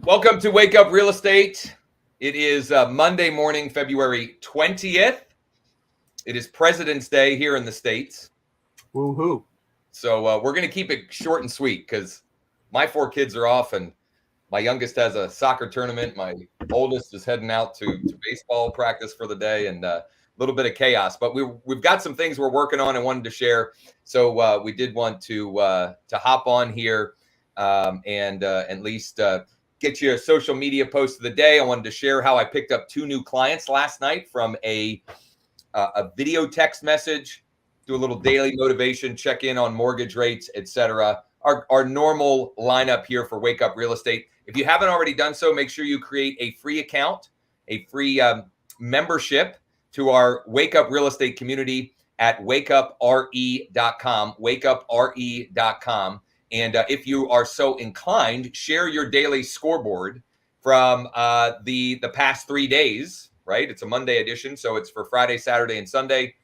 Welcome to Wake Up Real Estate. It is Monday morning, February 20th. It is President's Day here in the States. Woohoo. So we're going to keep it short and sweet because my 4 kids are off and my youngest has a soccer tournament. My oldest is heading out to baseball practice for the day and a little bit of chaos. But we've got some things we're working on and wanted to share. So we did want to hop on here and at least get you a social media post of the day. I wanted to share how I picked up 2 new clients last night from a video text message, do a little daily motivation, check in on mortgage rates, etc. Our normal lineup here for Wake Up Real Estate. If you haven't already done so, make sure you create a free account, a free membership to our Wake Up Real Estate community at wakeupre.com, wakeupre.com. And if you are so inclined, share your daily scoreboard from the past 3 days, right? It's a Monday edition, so it's for Friday, Saturday, and Sunday.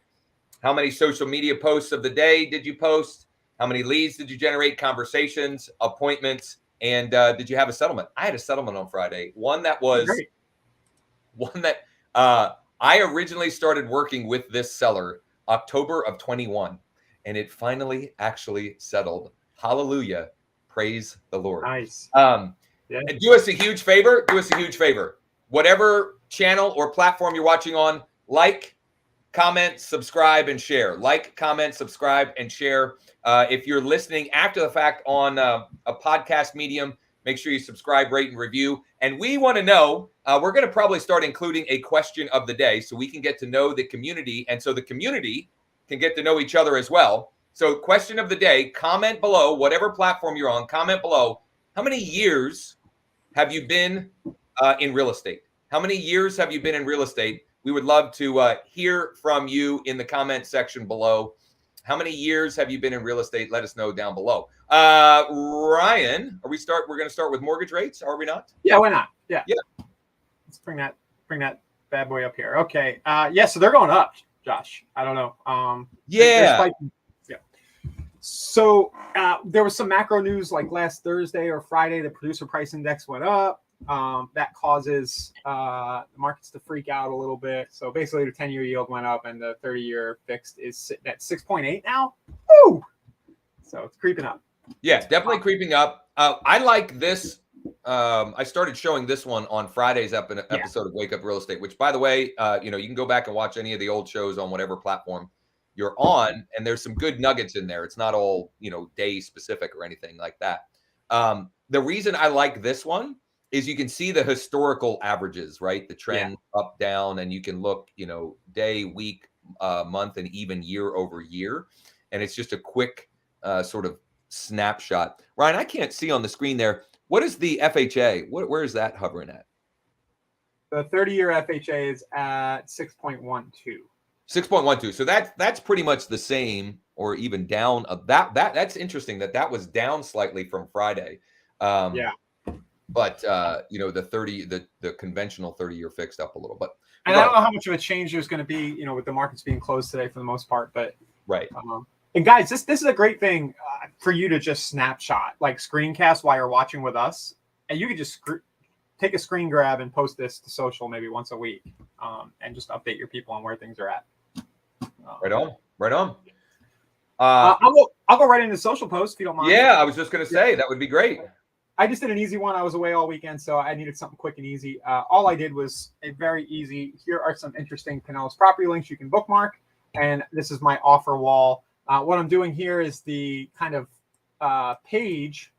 How many social media posts of the day did you post? How many leads did you generate? Conversations, appointments, and did you have a settlement? I had a settlement on Friday. One that I originally started working with this seller October of 21, and it finally actually settled. Hallelujah. Praise the Lord. Nice. And do us a huge favor. Whatever channel or platform you're watching on, like, comment, subscribe, and share. Like, comment, subscribe, and share. If you're listening after the fact on a podcast medium, make sure you subscribe, rate, and review. And we want to know, we're going to probably start including a question of the day so we can get to know the community, and so the community can get to know each other as well. So question of the day, comment below, whatever platform you're on, comment below. How many years have you been in real estate? How many years have you been in real estate? We would love to hear from you in the comment section below. How many years have you been in real estate? Let us know down below. Ryan, we're going to start with mortgage rates, are we not? Yeah, why not? Yeah. Let's bring that bad boy up here. Okay. So they're going up, Josh. I don't know. Yeah. So there was some macro news like last Thursday or Friday. The producer price index went up. That causes the markets to freak out a little bit. So basically the 10-year yield went up and the 30-year fixed is sitting at 6.8 now. Woo! So it's creeping up. Yeah, it's definitely creeping up. I like this. I started showing this one on Friday's episode of Wake Up Real Estate, which, by the way, you can go back and watch any of the old shows on whatever platform you're on, and there's some good nuggets in there. It's not all, day specific or anything like that. The reason I like this one is you can see the historical averages, right? The trend up, down, and you can look, day, week, month, and even year over year. And it's just a quick sort of snapshot. Ryan, I can't see on the screen there. What is the FHA? Where is that hovering at? The 30-year FHA is at 6.12. 6.12. So that's pretty much the same or even down. That's interesting that was down slightly from Friday. But the conventional 30-year fixed up a little. But and I don't know how much of a change there's going to be, with the markets being closed today for the most part. But right. And guys, this is a great thing for you to just snapshot, like screencast while you're watching with us, and you could just take a screen grab and post this to social maybe once a week, and just update your people on where things are at. Right on. I'll go right into the social post if you don't mind. Yeah, I was just going to say that would be great. I just did an easy one. I was away all weekend, so I needed something quick and easy. All I did was a very easy. Here are some interesting Pinellas property links you can bookmark, and this is my offer wall. What I'm doing here is the kind of page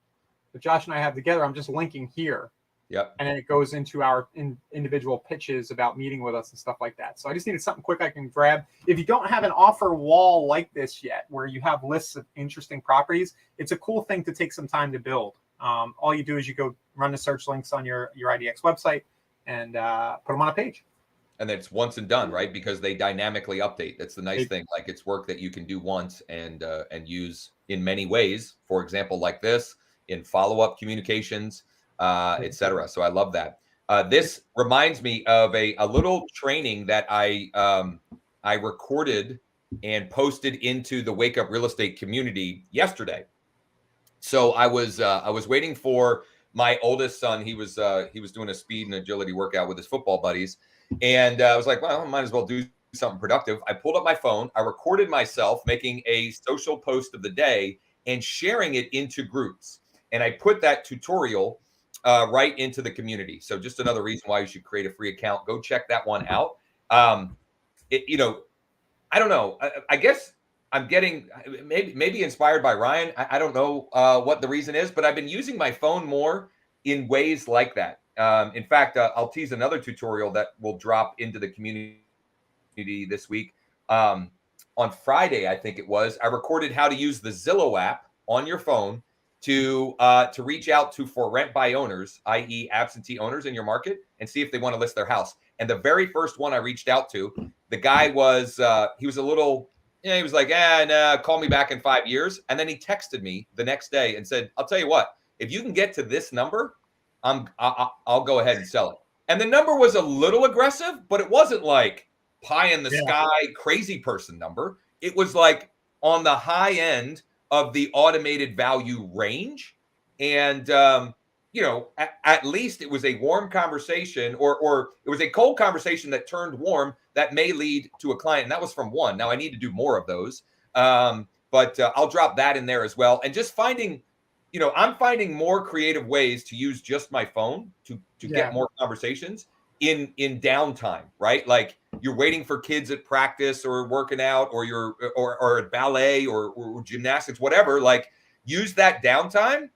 that Josh and I have together. I'm just linking here. Yep. And then it goes into our individual pitches about meeting with us and stuff like that. So I just needed something quick I can grab. If you don't have an offer wall like this yet, where you have lists of interesting properties, it's a cool thing to take some time to build. All you do is you go run the search links on your IDX website and put them on a page. And it's once and done, right? Because they dynamically update. That's the nice thing. Like, it's work that you can do once and use in many ways. For example, like this, in follow-up communications, etc. So I love that. This reminds me of a little training that I recorded and posted into the Wake Up Real Estate community yesterday. So I was waiting for my oldest son, he was doing a speed and agility workout with his football buddies, and I was like, well, I might as well do something productive. I pulled up my phone, I recorded myself making a social post of the day and sharing it into groups, and I put that tutorial right into the community. So just another reason why you should create a free account. Go check that one out. You know, I don't know. I guess I'm getting maybe inspired by Ryan. I don't know what the reason is, but I've been using my phone more in ways like that. In fact, I'll tease another tutorial that will drop into the community this week. On Friday, I think it was, I recorded how to use the Zillow app on your phone to reach out to for rent by owners, i.e. absentee owners in your market, and see if they want to list their house. And the very first one I reached out to, the guy was, he was a little, he was like, nah, call me back in 5 years. And then he texted me the next day and said, I'll tell you what, if you can get to this number, I'll go ahead and sell it. And the number was a little aggressive, but it wasn't like pie in the sky, crazy person number. It was like on the high end of the automated value range. And, you know, at least it was a warm conversation, or it was a cold conversation that turned warm that may lead to a client. And that was from one. Now I need to do more of those. But I'll drop that in there as well. And just finding, you know, I'm finding more creative ways to use just my phone to get more conversations in downtime, right? Like you're waiting for kids at practice or working out, or you're or at ballet or gymnastics, whatever. Like use that downtime,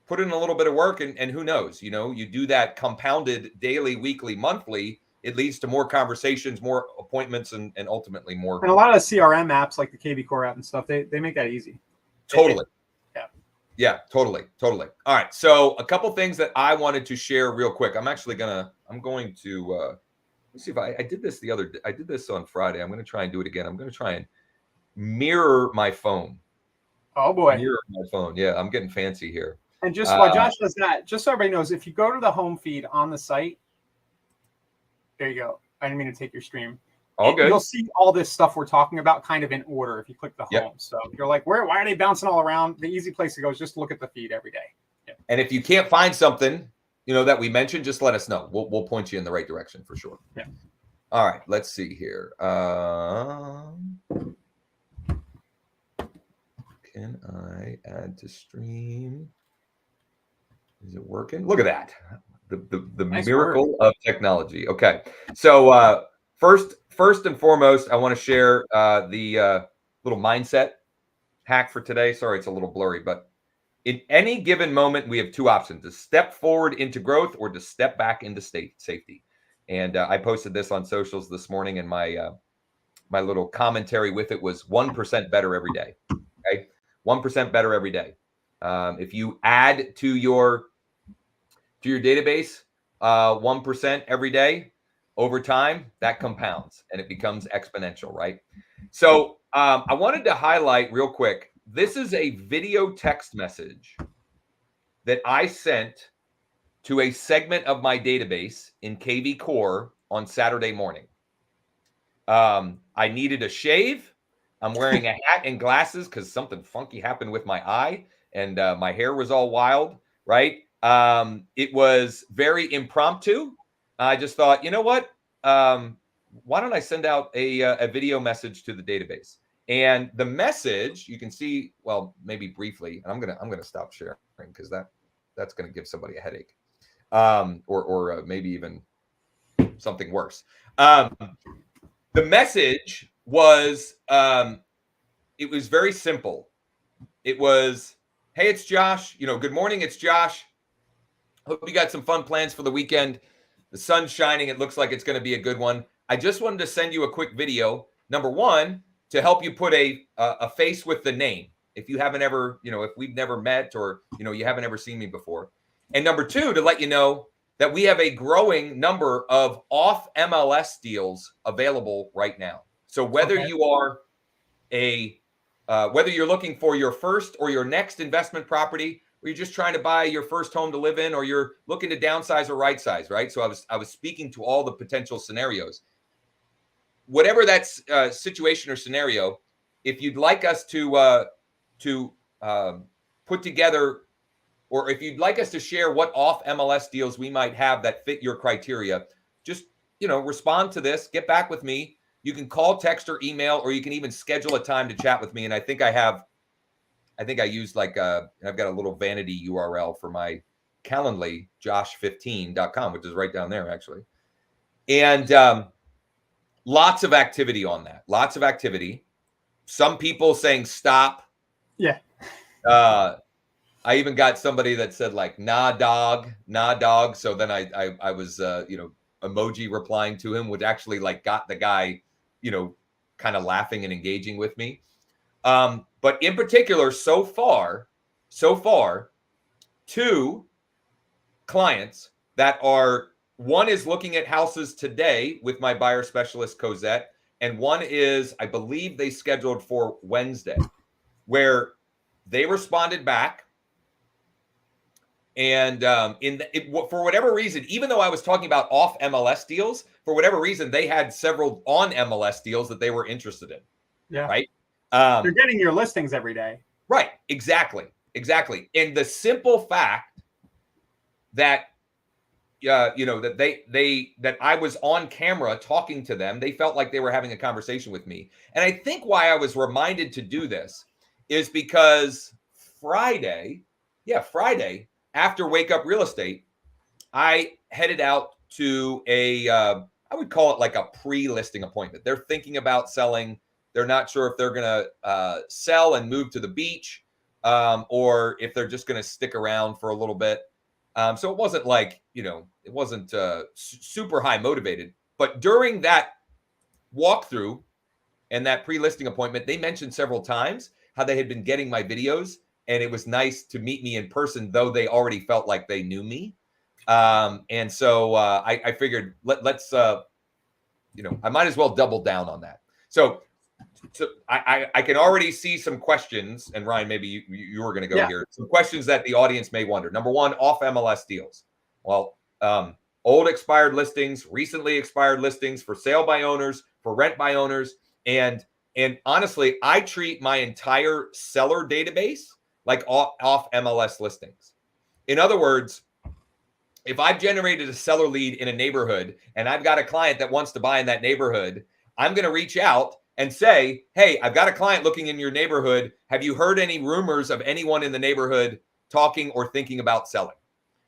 put in a little bit of work, and who knows, you know, you do that compounded daily, weekly, monthly, it leads to more conversations, more appointments, and ultimately more. And a lot of the CRM apps like the KV Core app and stuff, they make that easy. Totally. Yeah, totally. All right. So a couple things that I wanted to share real quick. I'm going to, let's see if I did this I did this on Friday. I'm going to try and do it again. I'm going to try and mirror my phone. Oh boy. Mirror my phone. Yeah, I'm getting fancy here. And just while Josh does that, just so everybody knows, if you go to the home feed on the site, there you go. I didn't mean to take your stream. All good. You'll see all this stuff we're talking about kind of in order if you click the home. So you're like, why are they bouncing all around? The easy place to go is just look at the feed every day. Yep. And if you can't find something, you know, that we mentioned, just let us know. We'll point you in the right direction for sure. Yeah. All right. Let's see here. Can I add to stream? Is it working? Look at that. The nice miracle of technology. Okay. So first and foremost, I want to share the little mindset hack for today. Sorry, it's a little blurry, but in any given moment, we have two options: to step forward into growth or to step back into safety. And I posted this on socials this morning, and my little commentary with it was 1% better every day. Okay, 1% better every day. If you add to your database 1% every day, over time, that compounds and it becomes exponential, right? So I wanted to highlight real quick, this is a video text message that I sent to a segment of my database in KV Core on Saturday morning. I needed a shave. I'm wearing a hat and glasses because something funky happened with my eye, and my hair was all wild, right? It was very impromptu. I just thought, you know what? Why don't I send out a video message to the database? And the message, you can see, well, maybe briefly, and I'm gonna stop sharing because that's gonna give somebody a headache, or maybe even something worse. The message was, it was very simple. It was, hey, it's Josh. You know, good morning, it's Josh. Hope you got some fun plans for the weekend. The sun's shining. It looks like it's going to be a good one. I just wanted to send you a quick video. Number one, to help you put a face with the name. If you haven't ever, you know, if we've never met, or, you know, you haven't ever seen me before. And number two, to let you know that we have a growing number of off MLS deals available right now. So whether you are whether you're looking for your first or your next investment property, or you're just trying to buy your first home to live in, or you're looking to downsize or right size, right? So I was speaking to all the potential scenarios. Whatever that situation or scenario, if you'd like us to put together or if you'd like us to share what off MLS deals we might have that fit your criteria, just, respond to this, get back with me. You can call, text, or email, or you can even schedule a time to chat with me. And I think I used I've got a little vanity URL for my Calendly, josh15.com, which is right down there actually. And lots of activity on that. Lots of activity. Some people saying stop. Yeah. I even got somebody that said nah dog. So then I was emoji replying to him, which actually got the guy, kind of laughing and engaging with me. But in particular, so far, 2 clients that are, one is looking at houses today with my buyer specialist Cosette, and one is, I believe they scheduled for Wednesday, where they responded back. And for whatever reason, even though I was talking about off MLS deals, for whatever reason, they had several on MLS deals that they were interested in. Yeah. Right. They're getting your listings every day. Right. Exactly. And the simple fact that, that I was on camera talking to them, they felt like they were having a conversation with me. And I think why I was reminded to do this is because Friday, after Wake Up Real Estate, I headed out to I would call it like a pre-listing appointment. They're thinking about selling. They're not sure if they're going to sell and move to the beach, or if they're just going to stick around for a little bit. So it wasn't it wasn't super high motivated. But during that walkthrough and that pre-listing appointment, they mentioned several times how they had been getting my videos, and it was nice to meet me in person, though they already felt like they knew me. And so I figured let's I might as well double down on that. So I can already see some questions, and Ryan, maybe you were going to go here. Some questions that the audience may wonder. Number one, off MLS deals. Well, old expired listings, recently expired listings, for sale by owners, for rent by owners, and honestly, I treat my entire seller database like off MLS listings. In other words, if I've generated a seller lead in a neighborhood and I've got a client that wants to buy in that neighborhood, I'm going to reach out and say, hey, I've got a client looking in your neighborhood. Have you heard any rumors of anyone in the neighborhood talking or thinking about selling?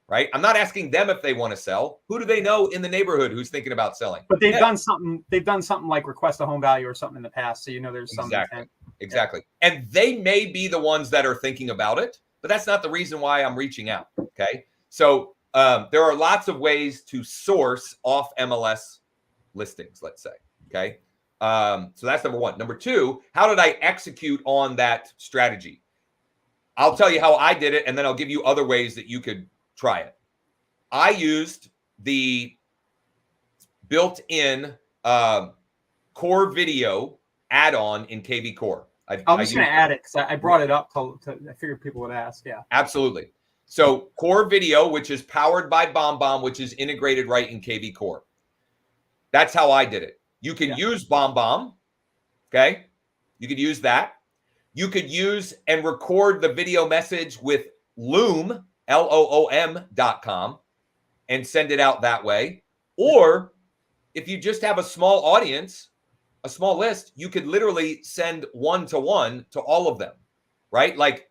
Right? I'm not asking them if they want to sell. Who do they know in the neighborhood who's thinking about selling? But they've done something. They've done something like request a home value or something in the past. So there's some intent. Exactly. And they may be the ones that are thinking about it, but that's not the reason why I'm reaching out. Okay. So there are lots of ways to source off MLS listings, let's say. Okay. So that's number one. Number two, how did I execute on that strategy? I'll tell you how I did it, and then I'll give you other ways that you could try it. I used the built-in Core Video add-on in KV Core. I'm just going to add it because I brought it up to I figured people would ask. Yeah, absolutely. So Core Video, which is powered by BombBomb, which is integrated right in KV Core. That's how I did it. You can use BombBomb. Okay. You could use that. You could use and record the video message with Loom, LOOM.com, and send it out that way. Or if you just have a small audience, a small list, you could literally send one-to-one to all of them, right? Like,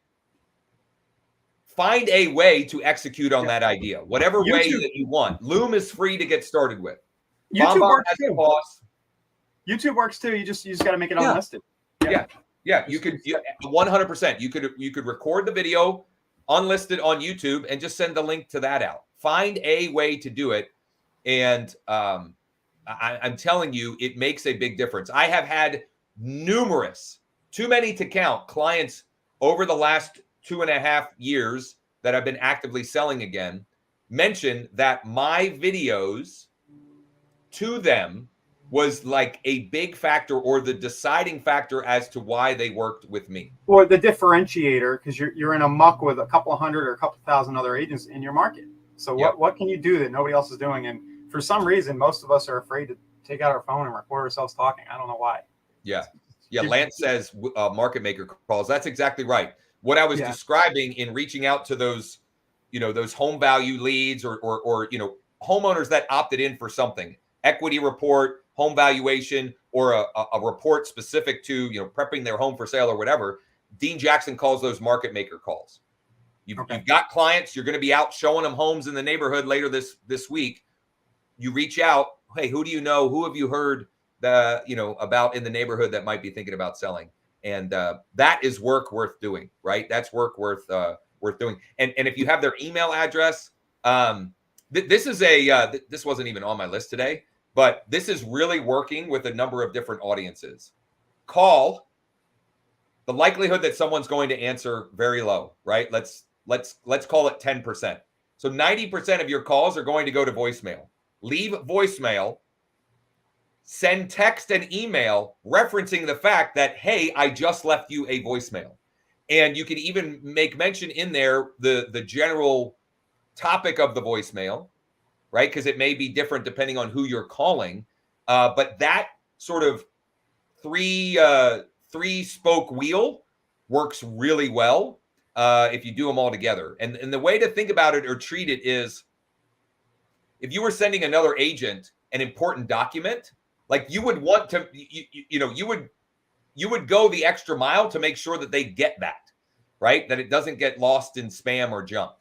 find a way to execute on that idea, whatever way that you want. Loom is free to get started with. YouTube works too. YouTube works too. You just got to make it unlisted. Yeah. You could 100%. You could record the video unlisted on YouTube and just send the link to that out. Find a way to do it, and I'm telling you, it makes a big difference. I have had numerous, too many to count, clients over the last 2.5 years that I've been actively selling again mention that my videos to them was like a big factor, or the deciding factor as to why they worked with me. Or the differentiator, because you're in a muck with a couple of hundred or a couple thousand other agents in your market. So what can you do that nobody else is doing? And for some reason, most of us are afraid to take out our phone and record ourselves talking. I don't know why. Yeah. Lance says market maker calls. That's exactly right. What I was describing in reaching out to those those home value leads or homeowners that opted in for something, equity report, home valuation, or a report specific to, prepping their home for sale or whatever. Dean Jackson calls those market maker calls. You've got clients, you're going to be out showing them homes in the neighborhood later this week. You reach out, hey, who do you know? Who have you heard about in the neighborhood that might be thinking about selling? And that is work worth doing, right? That's work worth doing. And if you have their email address, this is this wasn't even on my list today, but this is really working with a number of different audiences. Call. The likelihood that someone's going to answer very low, right? Let's call it 10%. So 90% of your calls are going to go to voicemail. Leave voicemail, send text and email referencing the fact that, hey, I just left you a voicemail. And you can even make mention in there the general topic of the voicemail, right? Because it may be different depending on who you're calling. But that sort of three-spoke wheel works really well if you do them all together. And the way to think about it or treat it is, if you were sending another agent an important document, like you would want to, you would go the extra mile to make sure that they get that, right? That it doesn't get lost in spam or junk.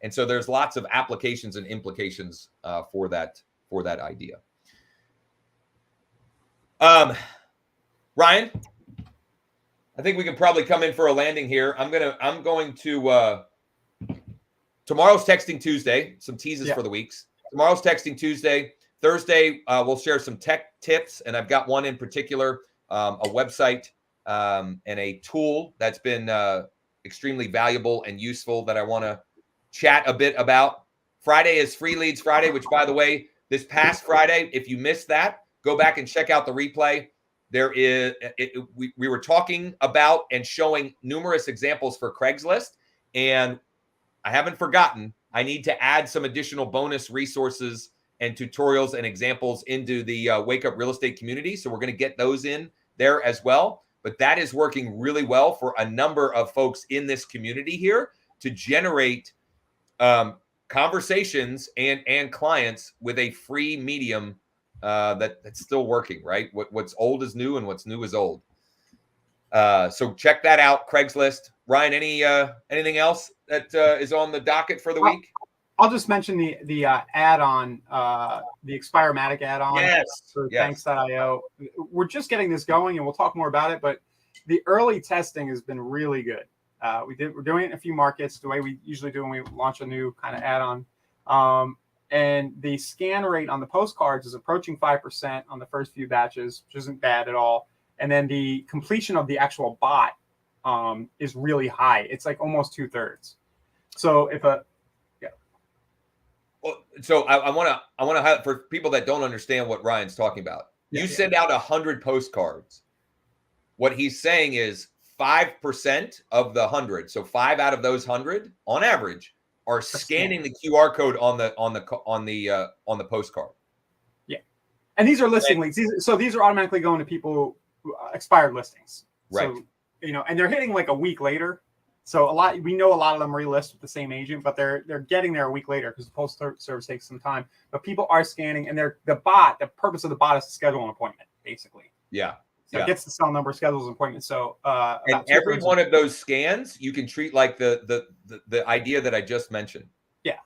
And so there's lots of applications and implications for that idea. Ryan, I think we can probably come in for a landing here. I'm going to tomorrow's Texting Tuesday, some teases for the weeks. Tomorrow's Texting Tuesday. Thursday, we'll share some tech tips, and I've got one in particular, a website and a tool that's been extremely valuable and useful that I want to chat a bit about. Friday is Free Leads Friday, which, by the way, this past Friday, if you missed that, go back and check out the replay. We were talking about and showing numerous examples for Craigslist, and I haven't forgotten. I need to add some additional bonus resources and tutorials and examples into the Wake Up Real Estate community. So we're going to get those in there as well. But that is working really well for a number of folks in this community here to generate conversations and clients with a free medium that's still working, right? What's old is new and what's new is old. So check that out, Craigslist. Ryan, anything else that is on the docket for the week? I'll just mention the add-on, the Expirematic add-on for Thanks.io. We're just getting this going, and we'll talk more about it, but the early testing has been really good. We're doing it in a few markets the way we usually do when we launch a new kind of add-on. And the scan rate on the postcards is approaching 5% on the first few batches, which isn't bad at all. And then the completion of the actual bot is really high. It's like almost 2/3. So so I want to highlight for people that don't understand what Ryan's talking about. You send out 100 postcards. What he's saying is 5% of the 100. So 5 out of those 100 on average are scanning the QR code on the postcard. Yeah. And these are listing leads. These are automatically going to people who expired listings. Right. So, and they're hitting like a week later. So we know a lot of them relist with the same agent, but they're getting there a week later because the postal service takes some time. But people are scanning, and the purpose of the bot is to schedule an appointment, basically. Yeah. So it gets the cell number, schedules an appointment. So and every one of those scans you can treat like the idea that I just mentioned. Yeah.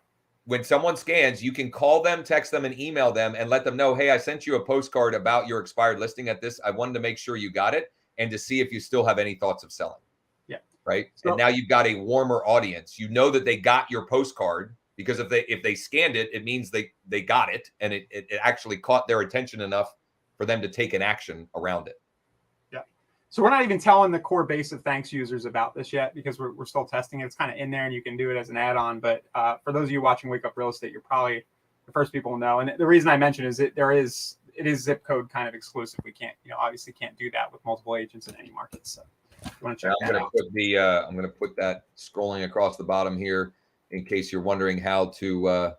When someone scans, you can call them, text them, and email them and let them know, hey, I sent you a postcard about your expired listing at this. I wanted to make sure you got it and to see if you still have any thoughts of selling. Right. So, and now you've got a warmer audience. You know that they got your postcard because if they scanned it, it means they got it and it actually caught their attention enough for them to take an action around it. Yeah. So we're not even telling the core base of Thanks users about this yet because we're still testing it. It's kind of in there and you can do it as an add-on. But for those of you watching Wake Up Real Estate, you're probably the first people to know. And the reason I mention is it is zip code kind of exclusive. We can't, obviously can't do that with multiple agents in any market. So. I'm going to put that scrolling across the bottom here in case you're wondering how to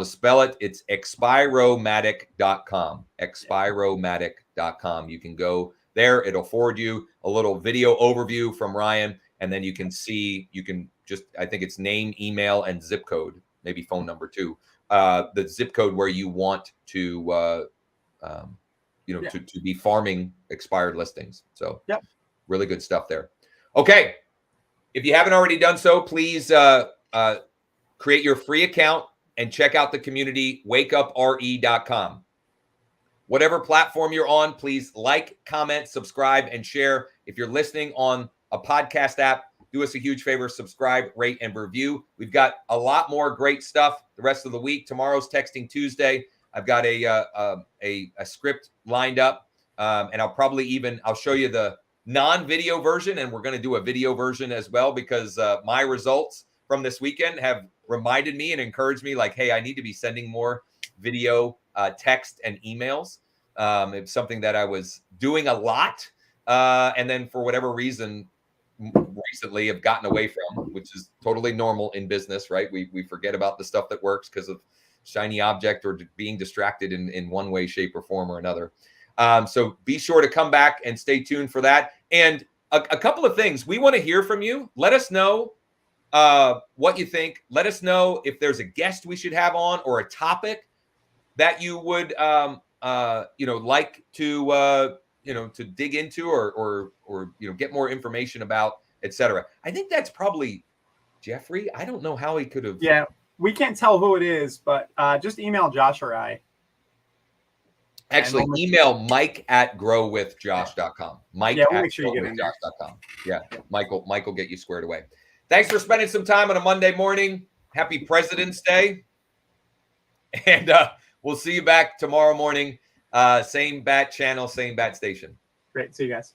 spell it. It's expiromatic.com. Expiromatic.com. You can go there. It'll forward you a little video overview from Ryan, and then you can I think it's name, email, and zip code, maybe phone number too. The zip code where you want to, to be farming expired listings. So really good stuff there. Okay. If you haven't already done so, please create your free account and check out the community, wakeupre.com. Whatever platform you're on, please like, comment, subscribe, and share. If you're listening on a podcast app, do us a huge favor, subscribe, rate, and review. We've got a lot more great stuff the rest of the week. Tomorrow's Texting Tuesday. I've got a script lined up, and I'll show you the non-video version, and we're going to do a video version as well, because my results from this weekend have reminded me and encouraged me, like, hey, I need to be sending more video, text, and emails. It's something that I was doing a lot, and then for whatever reason recently have gotten away from, which is totally normal in business, right? We forget about the stuff that works because of shiny object or being distracted in one way, shape, or form or another. So be sure to come back and stay tuned for that. And a couple of things. We want to hear from you. Let us know what you think. Let us know if there's a guest we should have on, or a topic that you would like to dig into, or get more information about, etc. I think that's probably Jeffrey. I don't know how he could have. Yeah, we can't tell who it is, but just email Josh or I. Actually, email mike@growwithjosh.com. Mike at growwithjosh.com. Yeah, Michael get you squared away. Thanks for spending some time on a Monday morning. Happy President's Day. And we'll see you back tomorrow morning. Same bat channel, same bat station. Great. See you guys.